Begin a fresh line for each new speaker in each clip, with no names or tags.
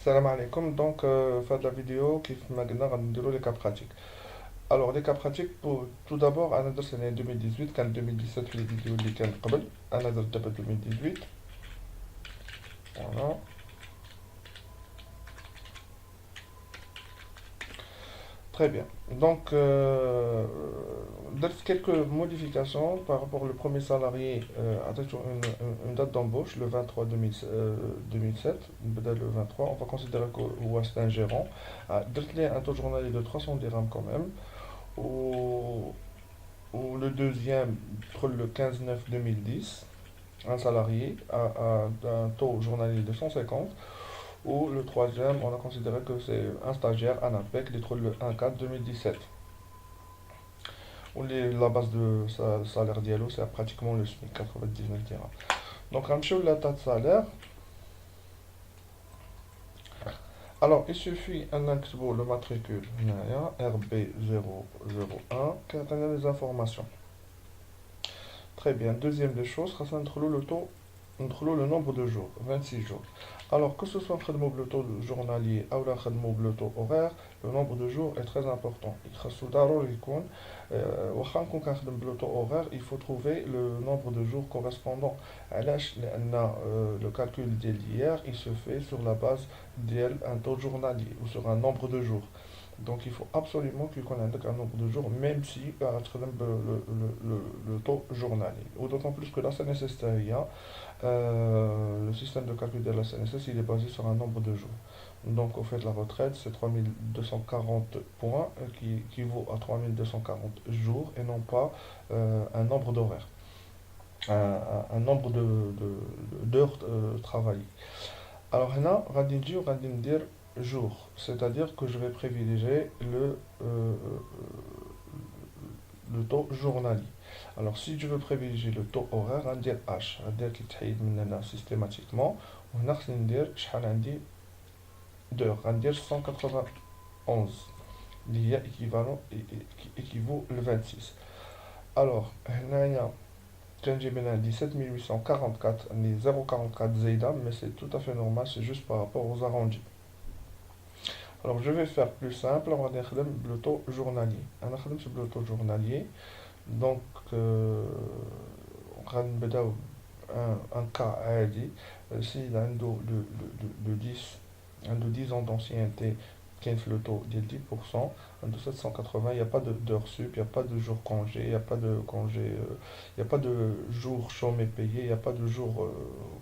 Salam alaikum. Donc, faire de la vidéo qui m'a donné les cas pratiques. Alors, les cas pratiques, tout d'abord, on a c'est l'année 2018, quand 2017, les vidéos les كان قبل, on a d'abord 2018. Voilà. Très bien. Donc, quelques modifications par rapport au premier salarié, attention, une date d'embauche, le 23 2007, le 23, on va considérer que c'est un gérant. Un taux journalier de 300 dirhams quand même. Ou, ou le deuxième, entre le 15/9/2010, un salarié à un taux journalier de 150. Ou le troisième, on a considéré que c'est un stagiaire, un APEC, d'être le 1/4/2017. Où la base de salaire diallo, c'est pratiquement le SMIC, 99 dirhams. Donc, un petit la tas de salaire. Alors, il suffit un pour le matricule, RB001, qui a les informations. Très bien. Deuxième des choses, ça entre le taux, entre le nombre de jours, 26 jours. Alors, que ce soit le taux journalier ou le taux horaire, le nombre de jours est très important. Le taux horaire, il faut trouver le nombre de jours correspondant. Le calcul d'hier, il se fait sur la base d'un taux journalier ou sur un nombre de jours. Donc il faut absolument qu'il connaisse un nombre de jours, même si le taux journalier. Ou d'autant plus que la CNSS, le système de calcul de la CNSS, il est basé sur un nombre de jours. Donc au fait, la retraite, c'est 3240 points qui équivaut à 3240 jours et non pas un nombre d'horaires, un nombre d'heures travaillées. Alors là, on va dire jour, c'est-à-dire que je vais privilégier le taux journalier. Alors si je veux privilégier le taux horaire, on va dire H, on va dire qu'il تحيد مننا systématiquement, وهنا خصني ندير شحال عندي d'heures, on va dire 191 اللي هي qui équivaut le 26. Alors هنايا كنجيب هنا 17844 اللي 0,44 زايدة, mais c'est tout à fait normal, c'est juste par rapport aux arrondis. Alors je vais faire plus simple, on va dire le taux journalier. On va faire le taux journalier. Donc, on va faire un cas عادي. S'il a de 10, de 10 ans d'ancienneté, qui est le taux de 10%, de 780, il n'y a pas d'heures sup, il n'y a pas de jour congé, il n'y a pas de congé, il n'y a pas de jour chômé payé, il n'y a pas de jour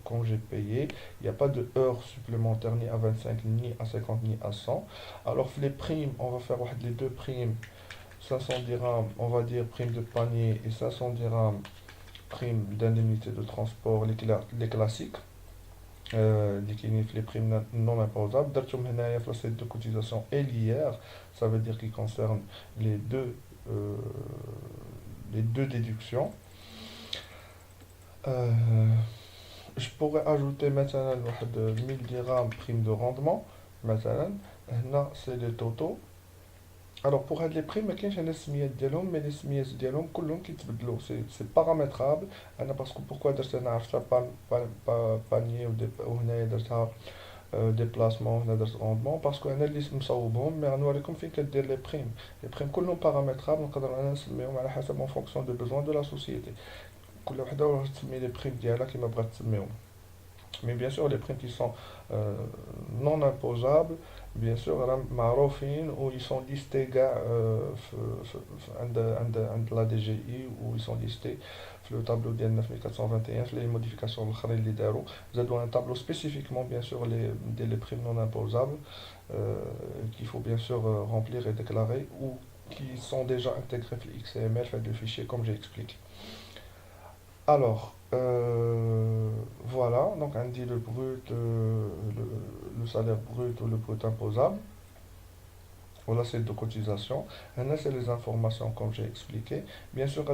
congé payé, il n'y a pas de heures supplémentaires ni à 25, ni à 50, ni à 100. Alors, les primes, on va faire les deux primes, 500 dirhams, on va dire prime de panier, et 500 dirhams, prime d'indemnité de transport, les classiques. Les primes non imposables. Dartum هنايا في l'assiette de cotisation et l'IR, ça veut dire qu'il concerne euh, les deux déductions. Euh, je pourrais ajouter maintenant 1000 dirhams prime de rendement. Maintenant, c'est le totaux. Alors pour les primes, ما كاينش عندنا السميات ديالهم, mais les سميات ديالهم كلهم كيتبدلوا, c'est paramétrable. انا باسكو pourquoi درت انا عرفتها بانيي وهنايا درتها ديبلاسمون, هنا درت روندمون باسكو انا اللي مصوبهم, مي غنوريكم فين كدير لي بريم. لي بريم كلهم بارامترابل, نقدر انا نسميهم على حسب اون فونكسيون دو بوزوان دو لا سوسيتي. كل وحده وراه تسمي لي بريم ديالها كيما بغات تسميهم. Mais bien sûr, les primes qui sont non imposables, bien sûr, معروفين, où ils sont listés عند la DGI, où ils sont listés في le tableau ديال 9421 في les modifications الأخرين اللي داروا. زادوا un tableau spécifiquement, bien sûr, les primes non imposables, qu'il faut bien sûr remplir et déclarer, ou qui sont déjà intégrés dans le XML, fait le fichier comme j'ai expliqué. Alors, voilà, donc on dit le brut, le salaire brut ou le brut imposable. Voilà, c'est de cotisation. Et là, c'est les informations comme j'ai expliqué. Bien sûr, on a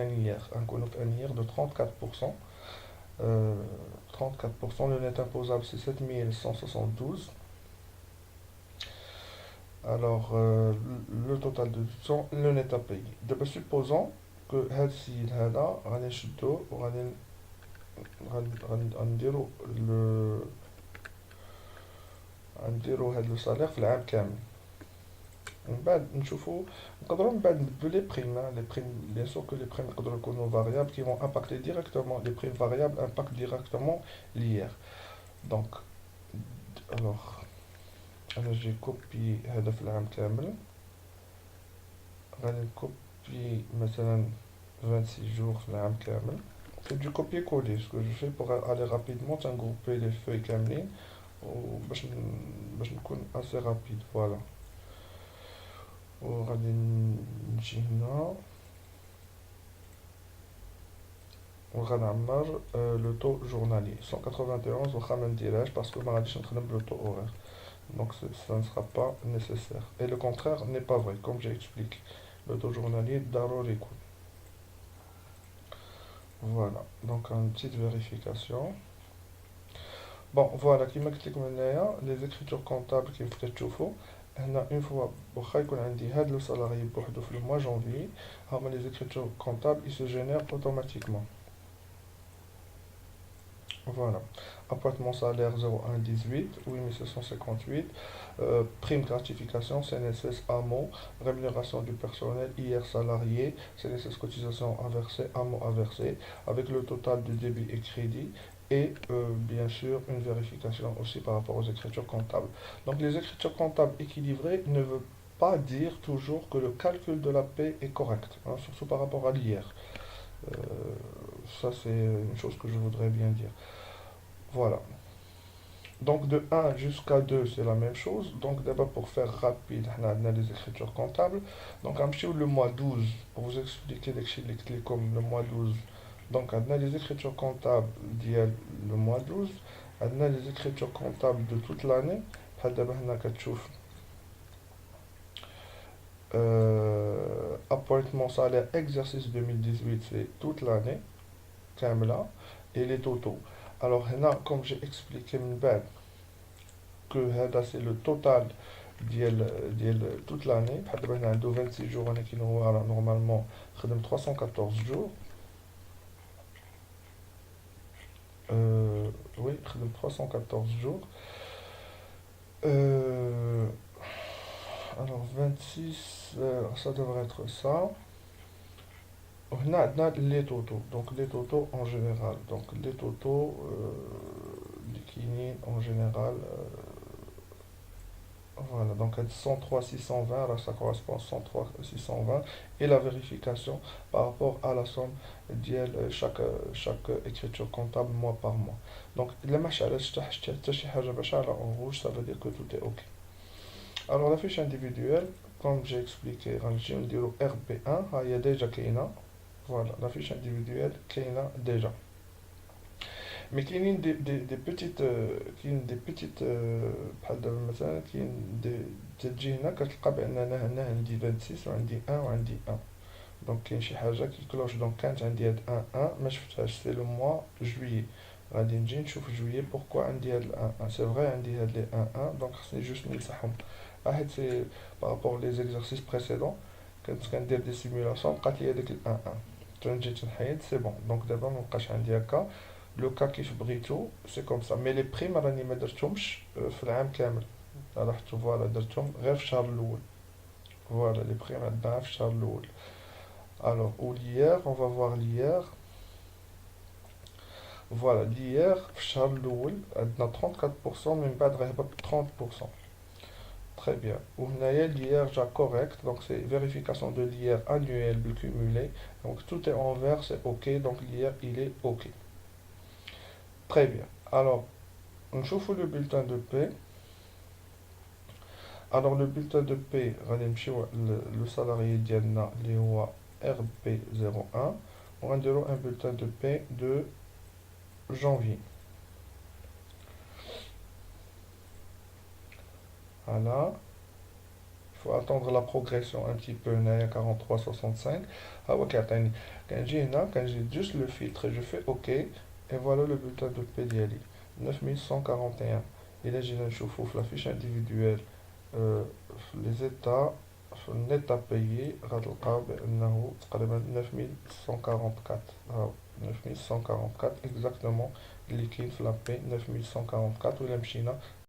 un IR de 34%. 34%, le net imposable, c'est 7172. Alors, le total de temps, le net à payer. Donc, supposons que هاد السيد هذا غادي نشدو وغادي غنديرو نديرو هاد لو سالير في العام كامل. من بعد نشوفو نقدروا من بعد نبدلو لي بريم. لي بريم بيان سور كو لي بريم يقدروا يكونوا فاريابل كي فون امباكتي ديريكتومون. لي بريم فاريابل امباكت ديريكتومون ليير. دونك الوغ انا جي كوبي هذا في العام كامل. غادي نكوبي مثلا 26 جور في العام كامل. C'est du copier-coller. Ce que je fais pour aller rapidement, c'est grouper les feuilles كاملين باش نكون assez rapide. Voilà. وغادي نجي هنا وغنعمر لو تو جورنالي 191. واخا ما نديرهاش باسكو ما غاديش نخدم بلو تو اورير. Donc ça ne sera pas nécessaire. Et le contraire n'est pas vrai, comme j'ai expliqué. Le taux journalier ضروري يكون. Voilà, donc une petite vérification. Bon, voilà, كيما قلت لكم هنايا les écritures comptables كيف كتشوفوا هنا اون فوا واخا يكون عندي هاد لو سالاري بوحدو في الموا جونفي هما les écritures comptables ils se génèrent automatiquement. Voilà. Appointement salaire 0118, 8758, prime gratification, CNSS AMO, rémunération du personnel, IR salarié, CNSS cotisation à verser, AMO à verser, avec le total de débit et crédit, et bien sûr une vérification aussi par rapport aux écritures comptables. Donc les écritures comptables équilibrées ne veut pas dire toujours que le calcul de la paie est correct, hein, surtout par rapport à l'IR. Euh, Ça c'est une chose que je voudrais bien dire. Voilà. Donc de 1 jusqu'à 2, c'est la même chose. Donc d'abord pour faire rapide, on a les écritures comptables. Donc un petit le mois 12, pour vous expliquer les clés comme le mois 12. Donc on a les écritures comptables d'hier le mois 12. On a les écritures comptables de toute l'année. Appointement salaire exercice 2018, c'est toute l'année. Kamla. Et les totaux. Alors là, comme j'ai expliqué que c'est le total de toute l'année. On a 26 jours qui normalement 314 jours. Oui, 314 jours. Alors 26, ça devrait être ça. On a les totaux. Donc les totaux en général. Donc les totaux liquidés en général. Voilà, donc 103 620, là ça correspond à 103 620 et la vérification par rapport à la somme de chaque écriture comptable mois par mois. Donc le machin en rouge, ça veut dire que tout est ok. Alors la fiche individuelle, comme j'ai expliqué, on dit RP1, il y a déjà Keina. Voilà, la fiche individuelle Keina déjà. Mais qu'il y a des petites بحال دابا مثلا كاين تجي هنا كتلقى بان انا هنا عندي 26 وعندي 1 وعندي 1. دونك كاين شي حاجه كيكلوش. دونك كانت عندي هاد 1 1 ما شفتهاش سي لو موا جويي. غادي نجي نشوف جويي بوركوا عندي هاد 1 1. سي فري عندي هاد لي 1 1. دونك خصني جوست نمسحهم حيت سي بارابور لي زيكزارسيس بريسيدون كنت كندير دي سيمولاسيون بقات لي هاديك ال 1 1 تنجي تنحيد سي بون. دونك دابا مبقاش عندي هكا. لو كا كيف بغيتو سي كوم سا. مي لي بريم راني ما درتهمش في العام كامل. لاحظتوا فوالا درتهم غير في الشهر الاول. فوالا لي بريم عندنا في الشهر الاول. الوغ و ليير اون فا فوار ليير. فوالا ليير في الشهر الاول عندنا 34% من بعد غيهبط 30%. Très bien. وهنايا l'IR جا correct, donc c'est vérification de l'IR annuel cumulé. Donc tout est en vert, c'est OK, donc l'IR il est OK. Très bien. Alors, on chauffe le bulletin de paie. Alors le bulletin de paie, le salarié ديالنا اللي هو RP01. On va dire un bulletin de paie de janvier. Voilà. Il faut attendre la progression un petit peu. On est à 43,65. Ah ouais, quand j'ai juste le filtre, je fais OK. Et voilà le bulletin de paie d'Yali. 9141. Et là, j'ai la fiche individuelle. Les états, net à payer, 9144. 9144 exactement. Liquide, la paie, 9144. Ou